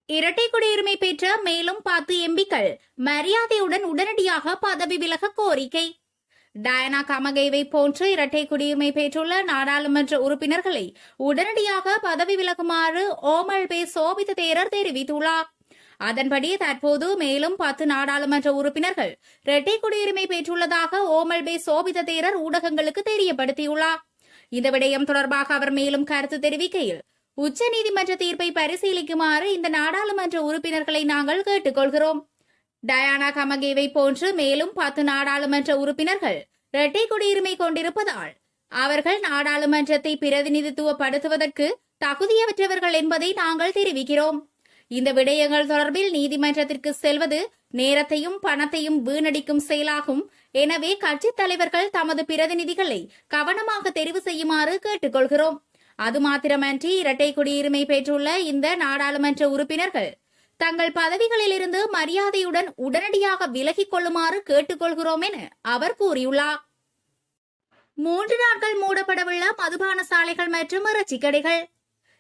இரட்டை குடியுரிமை பெற்ற மேலும் 10 எம்பிக்கள் மரியாதையுடன் உடனடியாக பதவி விலக கோரிக்கை. டயானா கமகேவை போன்று இரட்டை குடியுரிமை பெற்றுள்ள நாடாளுமன்ற உறுப்பினர்களை உடனடியாக பதவி விலகுமாறு ஓமல்பே சோபித தேரர் தெரிவித்துள்ளார். அதன்படி தற்போது மேலும் 10 நாடாளுமன்ற உறுப்பினர்கள் இரட்டை குடியுரிமை பெற்றுள்ளதாக ஓமல்பே சோபித தேரர் ஊடகங்களுக்கு தெரியப்படுத்தியுள்ளார். இந்த விடயம் தொடர்பாக அவர் மேலும் கருத்து தெரிவிக்கையில், உச்சநீதிமன்ற தீர்ப்பை பரிசீலிக்குமாறு இந்த நாடாளுமன்ற உறுப்பினர்களை நாங்கள் கேட்டுக்கொள்கிறோம். டயானா கமகேவை போன்று மேலும் 10 நாடாளுமன்ற உறுப்பினர்கள் இரட்டை குடியுரிமை கொண்டிருப்பதால் அவர்கள் நாடாளுமன்றத்தை பிரதிநிதித்துவப்படுத்துவதற்கு தகுதியற்றவர்கள் என்பதை நாங்கள் தெரிவிக்கிறோம். இந்த விடயங்கள் தொடர்பில் நீதிமன்றத்திற்கு செல்வது நேரத்தையும் பணத்தையும் வீணடிக்கும் செயலாகும். எனவே கட்சித் தலைவர்கள் தமது பிரதிநிதிகளை கவனமாக தெரிவு செய்யுமாறு கேட்டுக்கொள்கிறோம். அது மாத்திரமன்றி இரட்டை குடியுரிமை பெற்றுள்ள இந்த நாடாளுமன்ற உறுப்பினர்கள் தங்கள் பதவிகளிலிருந்து மரியாதையுடன் உடனடியாக விலகிக் கொள்ளுமாறு கேட்டுக்கொள்கிறோம் என அவர் கூறியுள்ளார். 3 நாட்கள் மூடப்படவுள்ள மதுபான சாலைகள் மற்றும் இறைச்சி கடைகள்.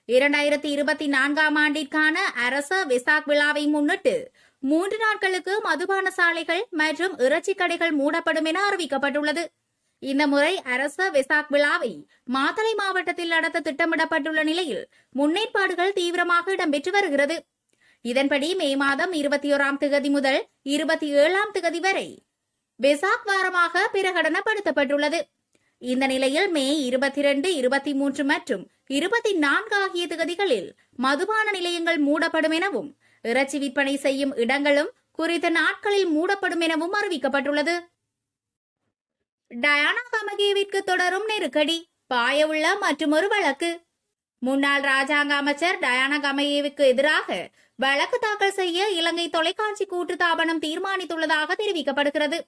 2024ஆம் ஆண்டிற்கான அரச வெசாக் விழாவை முன்னிட்டு 3 நாட்களுக்கு மதுபான சாலைகள் மற்றும் இறைச்சி கடைகள் மூடப்படும் என அறிவிக்கப்பட்டுள்ளது. இந்த முறை அரச வெசாக் விழாவை மாத்தளை மாவட்டத்தில் நடத்த திட்டமிடப்பட்டுள்ள நிலையில் முன்னேற்பாடுகள் தீவிரமாக இடம்பெற்று வருகிறது. இதன்படி மே மாதம் 21ஆம் தேதி முதல் 27ஆம் தேதி வரை வெசாக் வாரமாக பிரகடனப்படுத்தப்பட்டுள்ளது. இந்த நிலையில் மே 22, 23 மற்றும் 24 ஆகிய தேதிகளில் மதுபான நிலையங்கள் மூடப்படும் எனவும் இறைச்சி விற்பனை செய்யும் இடங்களும் குறித்த நாட்களில் மூடப்படும் எனவும் அறிவிக்கப்பட்டுள்ளது. டயானா கமகேவிற்கு தொடரும் நெருக்கடி, பாயவுள்ள மற்றொரு வழக்கு. முன்னாள் ராஜாங்க அமைச்சர் டயானா கமகேவுக்கு எதிராக வழக்கு தாக்கல் செய்ய இலங்கை தொலைக்காட்சி கூட்டுத்தாபனம் தீர்மானித்துள்ளதாக தெரிவிக்கப்படுகிறது.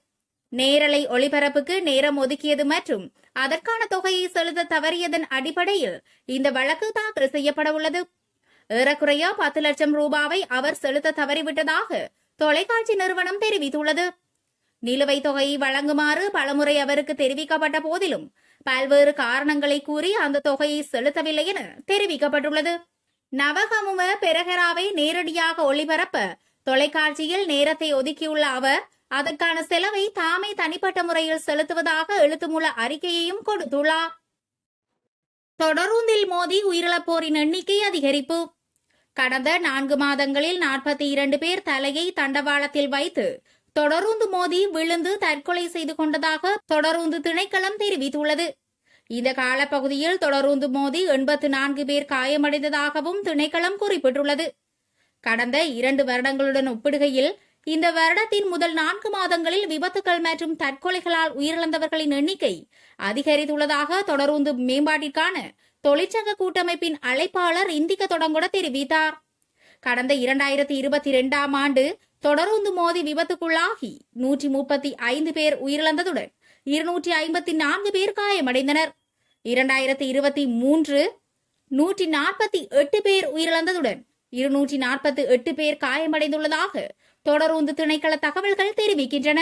நேரலை ஒளிபரப்புக்கு நேரம் ஒதுக்கியது மற்றும் அதற்கான தொகையை செலுத்த தவறியதன் அடிப்படையில் இந்த வழக்கு தாக்கல் செய்யப்பட உள்ளது. ஏறக்குறைய 10 லட்சம் ரூபாவை அவர் செலுத்த தவறிவிட்டதாக தொலைக்காட்சி நிறுவனம் தெரிவித்துள்ளது. நிலுவைத் தொகையை வழங்குமாறு பலமுறை அவருக்கு தெரிவிக்கப்பட்ட போதிலும் பல்வேறு காரணங்களை கூறி அந்த தொகையை செலுத்தவில்லை என தெரிவிக்கப்பட்டுள்ளது. நவகமுவ பெரஹராவை நேரடியாக ஒளிபரப்ப தொலைக்காட்சியில் நேரத்தை ஒதுக்கியுள்ள அவர் அதற்கான செலவை தாமே தனிப்பட்ட முறையில் செலுத்துவதாக எழுத்துமூல அறிக்கையையும் கொடுத்துள்ளார். தொடரூந்தில் மோதி உயிரிழப்போரின் எண்ணிக்கை அதிகரிப்பு. கடந்த 4 மாதங்களில் 42 பேர் தலையை தண்டவாளத்தில் வைத்து தொடரூந்து மோதி விழுந்து தற்கொலை செய்து கொண்டதாக தொடரூந்து திணைக்களம் தெரிவித்துள்ளது. இந்த காலப்பகுதியில் தொடரூந்து மோதி 84 பேர் காயமடைந்ததாகவும் திணைக்களம் குறிப்பிட்டுள்ளது. கடந்த 2 வருடங்களுடன் ஒப்பிடுகையில் இந்த வருடத்தின் முதல் 4 மாதங்களில் விபத்துகள் மற்றும் தற்கொலைகளால் உயிரிழந்தவர்களின் எண்ணிக்கை அதிகரித்துள்ளதாக தொடரூந்து மேம்பாட்டிற்கான தொழிற்சங்க கூட்டமைப்பின் அழைப்பாளர் இந்திக தொடங்கொட தெரிவித்தார். கடந்த 2022ஆம் ஆண்டு தொடரூந்து மோதி விபத்துக்குள்ளாகி 135 பேர் உயிரிழந்ததுடன் 254 பேர் காயமடைந்தனர். 2023 148 பேர் உயிரிழந்ததுடன் 248 பேர் காயமடைந்துள்ளதாக தொடரூந்து திணைக்கள தகவல்கள் தெரிவிக்கின்றன.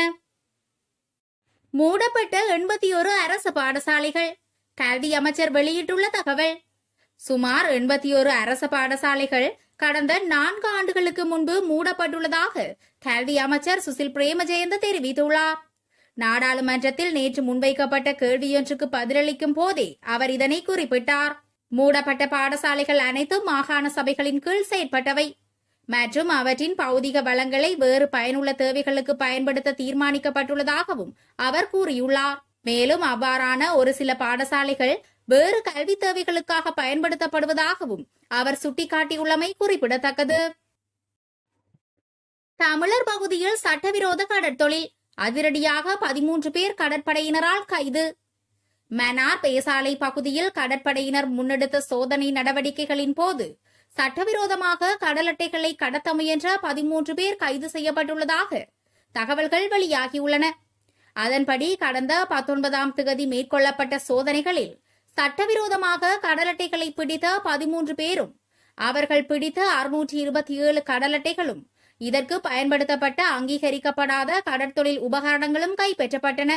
மூடப்பட்ட 81 அரசு பாடசாலைகள். கல்வி அமைச்சர் வெளியிட்டுள்ள தகவல். சுமார் 81 அரசு பாடசாலைகள் கடந்த 4 ஆண்டுகளுக்கு முன்பு மூடப்பட்டுள்ளதாக கல்வி அமைச்சர் சுசில் பிரேமஜெயந்த தெரிவித்துள்ளார். நாடாளுமன்றத்தில் நேற்று முன்வைக்கப்பட்ட கேள்வியொன்றுக்கு பதிலளிக்கும் போதே அவர் இதனை குறிப்பிட்டார். மூடப்பட்ட பாடசாலைகள் அனைத்தும் மாகாண சபைகளின் கீழ் செயற்பட்டவை மற்றும் அவற்றின் பௌதிக வளங்களை வேறு பயனுள்ள தேவைகளுக்கு பயன்படுத்த தீர்மானிக்கப்பட்டுள்ளதாகவும் அவர் கூறியுள்ளார். மேலும் அவ்வாறான ஒரு சில பாடசாலைகள் வேறு கல்வி தேவைகளுக்காக பயன்படுத்தப்படுவதாகவும் அவர் சுட்டிக்காட்டியுள்ளமை குறிப்பிடத்தக்கது. தமிழர் பகுதியில் சட்டவிரோத கடற்தொழில், அதிரடியாக 13 பேர் கடற்படையினரால் கைது. மன்னார் பேசாலை பகுதியில் கடற்படையினர் முன்னெடுத்த சோதனை நடவடிக்கைகளின் போது சட்டவிரோதமாக கடல் அட்டைகளை கடத்த முயன்ற 13 பேர் கைது செய்யப்பட்டுள்ளதாக தகவல்கள் வெளியாகியுள்ளன. அதன்படி கடந்த 19ஆம் தேதி மேற்கொள்ளப்பட்ட சோதனைகளில் சட்டவிரோதமாக கடல் அட்டைகளை பிடித்த 13 பேரும் அவர்கள் பிடித்த 627 கடல் அட்டைகளும் இதற்கு பயன்படுத்தப்பட்ட அங்கீகரிக்கப்படாத கடற்தொழில் உபகரணங்களும் கைப்பற்றப்பட்டன.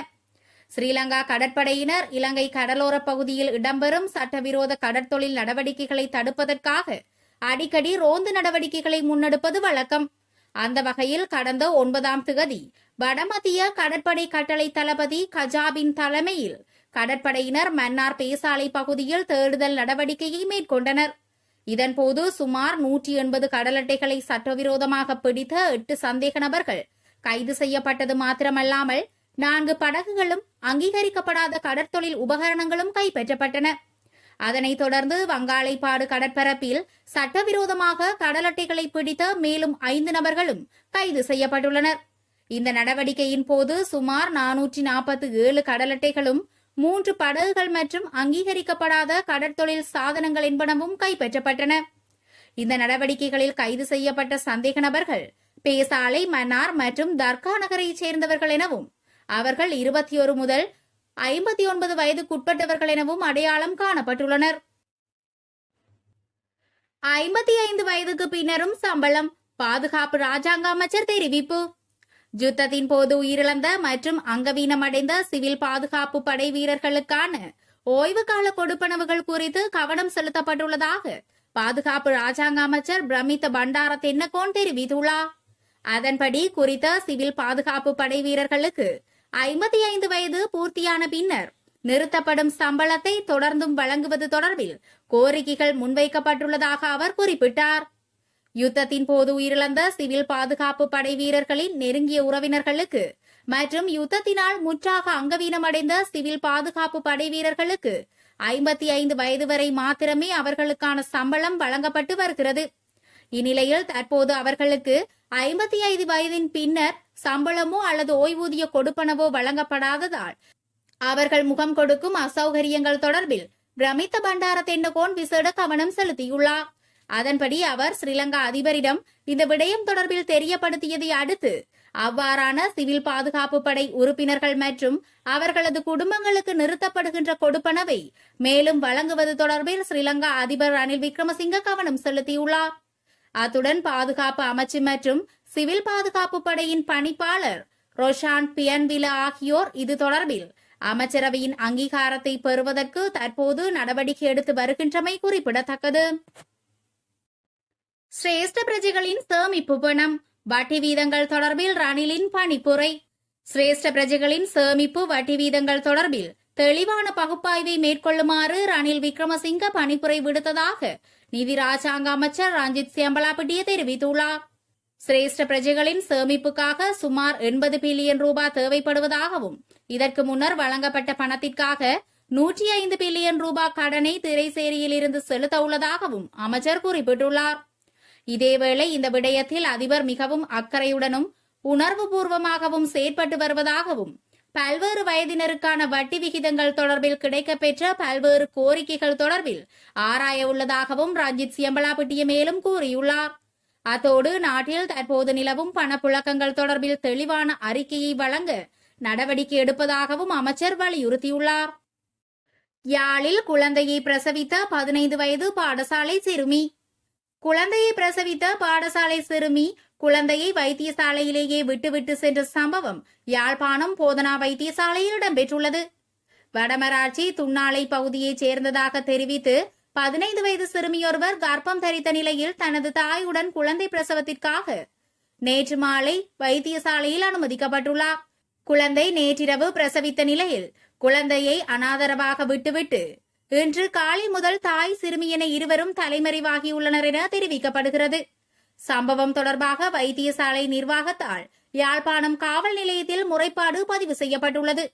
ஸ்ரீலங்கா கடற்படையினர் இலங்கை கடலோர பகுதியில் இடம்பெறும் சட்டவிரோத கடற்தொழில் நடவடிக்கைகளை தடுப்பதற்காக அடிக்கடி ரோந்து நடவடிக்கைகளை முன்னெடுப்பது வழக்கம். அந்த வகையில் கடந்த 9ஆம் தேதி வடமத்திய கடற்படை கட்டளை தளபதி கஜாபின் தலைமையில் கடற்படையினர் மன்னார் பேசாலை பகுதியில் தேடுதல் நடவடிக்கையை மேற்கொண்டனர். இதன்போது சுமார் 180 கடல் அட்டைகளை சட்டவிரோதமாக பிடித்த 8 சந்தேக நபர்கள் கைது செய்யப்பட்டது மாத்திரமல்லாமல் 4 படகுகளும் அங்கீகரிக்கப்படாத கடற்தொழில் உபகரணங்களும் கைப்பற்றப்பட்டன. அதனைத் தொடர்ந்து வங்காளைப்பாடு கடற்பரப்பில் சட்டவிரோதமாக கடல் அட்டைகளை பிடித்த மேலும் 5 நபர்களும் கைது செய்யப்பட்டுள்ளனர். இந்த நடவடிக்கையின் போது சுமார் 447 கடல் அட்டைகளும் 3 படகுகள் மற்றும் அங்கீகரிக்கப்படாத கடற்தொழில் சாதனங்கள் என்பனவும் கைப்பற்றப்பட்டன. இந்த நடவடிக்கைகளில் கைது செய்யப்பட்ட சந்தேக நபர்கள் பேசாலை, மன்னார் மற்றும் தர்கா நகரைச் சேர்ந்தவர்கள் எனவும் அவர்கள் 21 முதல் 59 வயதுக்குட்பட்டவர்கள் எனவும் அடையாளம் காணப்பட்டுள்ளனர். 55 வயதுக்கு பின்னரும் சம்பளம், பாதுகாப்பு ராஜாங்க அமைச்சர் தெரிவிப்பு. யுத்தத்தின் போது உயிரிழந்த மற்றும் அங்கவீனமடைந்த சிவில் பாதுகாப்பு படை வீரர்களுக்கான ஓய்வு கால கொடுப்பனவுகள் குறித்து கவனம் செலுத்தப்பட்டுள்ளதாக பாதுகாப்பு ராஜாங்க அமைச்சர் பிரமித்த பண்டார தென்னகோன் தெரிவித்துள்ளார். அதன்படி குறித்த சிவில் பாதுகாப்பு படை வீரர்களுக்கு 55 வயது பூர்த்தியான பின்னர் நிறுத்தப்படும் சம்பளத்தை தொடர்ந்தும் வழங்குவது தொடர்பில் கோரிக்கைகள் முன்வைக்கப்பட்டுள்ளதாக அவர் குறிப்பிட்டார். யுத்தத்தின் போது உயிரிழந்த சிவில் பாதுகாப்பு படை வீரர்களின் நெருங்கிய உறவினர்களுக்கு மற்றும் யுத்தத்தினால் முற்றாக அங்கவீனமடைந்த சிவில் பாதுகாப்பு படை வீரர்களுக்கு 55 வயது வரை மாத்திரமே அவர்களுக்கான சம்பளம் வழங்கப்பட்டு வருகிறது. இந்நிலையில் தற்போது அவர்களுக்கு 55 வயதின் பின்னர் சம்பளமோ அல்லது ஓய்வூதிய கொடுப்பனவோ வழங்கப்படாததால் அவர்கள் முகம் கொடுக்கும் அசௌகரியங்கள் தொடர்பில் பிரமித்த பண்டார தென்னகோன் விசேட கவனம் செலுத்தியுள்ளார். அதன்படி அவர் ஸ்ரீலங்கா அதிபரிடம் இந்த விடயம் தொடர்பில் தெரியப்படுத்தியதை அடுத்து அவ்வாறான சிவில் பாதுகாப்பு படை உறுப்பினர்கள் மற்றும் அவர்களது குடும்பங்களுக்கு நிறுத்தப்படுகின்ற கொடுப்பனவை மேலும் வழங்குவது தொடர்பில் ஸ்ரீலங்கா அதிபர் ரணில் விக்ரமசிங்க கவனம் செலுத்தியுள்ளார். அத்துடன் பாதுகாப்பு அமைச்சு மற்றும் சிவில் பாதுகாப்பு படையின் பணிப்பாளர் ரோஷான் பியன்வில ஆகியோர் இது தொடர்பில் அமைச்சரவையின் அங்கீகாரத்தை பெறுவதற்கு தற்போது நடவடிக்கை எடுத்து வருகின்றமை குறிப்பிடத்தக்கது. சிரேஷ்ட பிரஜைகளின் சேமிப்பு பணம், வட்டி வீதங்கள் தொடர்பில் ரணிலின் பணிப்புரை. சிரேஷ்ட பிரஜைகளின் சேமிப்பு வட்டி வீதங்கள் தொடர்பில் தெளிவான பகுப்பாய்வை மேற்கொள்ளுமாறு ரணில் விக்ரமசிங்க பணிப்புரை விடுத்ததாக நிதி ராஜாங்க அமைச்சர் ரஞ்சித் சியம்பலாபிட்டிய தெரிவித்துள்ளார். சிரேஷ்ட பிரஜைகளின் சேமிப்புக்காக சுமார் 80 பில்லியன் ரூபாய் தேவைப்படுவதாகவும் இதற்கு முன்னர் வழங்கப்பட்ட பணத்திற்காக 105 பில்லியன் ரூபாய் கடனை திரைசேரியில் இருந்து செலுத்த உள்ளதாகவும் அமைச்சர் குறிப்பிட்டுள்ளார். இதேவேளை இந்த விடயத்தில் அதிபர் மிகவும் அக்கறையுடனும் உணர்வுபூர்வமாகவும் செயற்பட்டு வருவதாகவும் பல்வேறு வயதினருக்கான வட்டி விகிதங்கள் தொடர்பில் கிடைக்கப்பெற்ற பல்வேறு கோரிக்கைகள் தொடர்பில் ஆராய உள்ளதாகவும் ரஞ்சித் சியம்பலாபிட்டிய மேலும் கூறியுள்ளார். அத்தோடு நாட்டில் தற்போது நிலவும் பணப்புழக்கங்கள் தொடர்பில் தெளிவான அறிக்கையை வழங்க நடவடிக்கை எடுப்பதாகவும் அமைச்சர் வலியுறுத்தியுள்ளார். யாழில் குழந்தையை பிரசவித்த 15 வயது பாடசாலை சிறுமி. குழந்தையை பிரசவித்த பாடசாலை சிறுமி குழந்தையை வைத்தியசாலையிலேயே விட்டுவிட்டு சென்ற சம்பவம் யாழ்ப்பாணம் போதனா வைத்தியசாலையில் இடம்பெற்றுள்ளது. வடமராட்சி துண்ணாலை பகுதியைச் சேர்ந்ததாக தெரிவித்து 15 வயது சிறுமியொருவர் கர்ப்பம் தரித்த நிலையில் தனது தாயுடன் குழந்தை பிரசவத்திற்காக நேற்று மாலை வைத்தியசாலையில் அனுமதிக்கப்பட்டுள்ளார். குழந்தை நேற்றிரவு பிரசவித்த நிலையில் குழந்தையை அனாதரவாக விட்டுவிட்டு இன்று காலை முதல் தாய் சிறுமி என இருவரும் தலைமறைவாகியுள்ளனர் என தெரிவிக்கப்படுகிறது. சம்பவம் தொடர்பாக வைத்தியசாலை நிர்வாகத்தால் யாழ்ப்பாணம் காவல் நிலையத்தில் முறைப்பாடு பதிவு செய்யப்பட்டுள்ளது.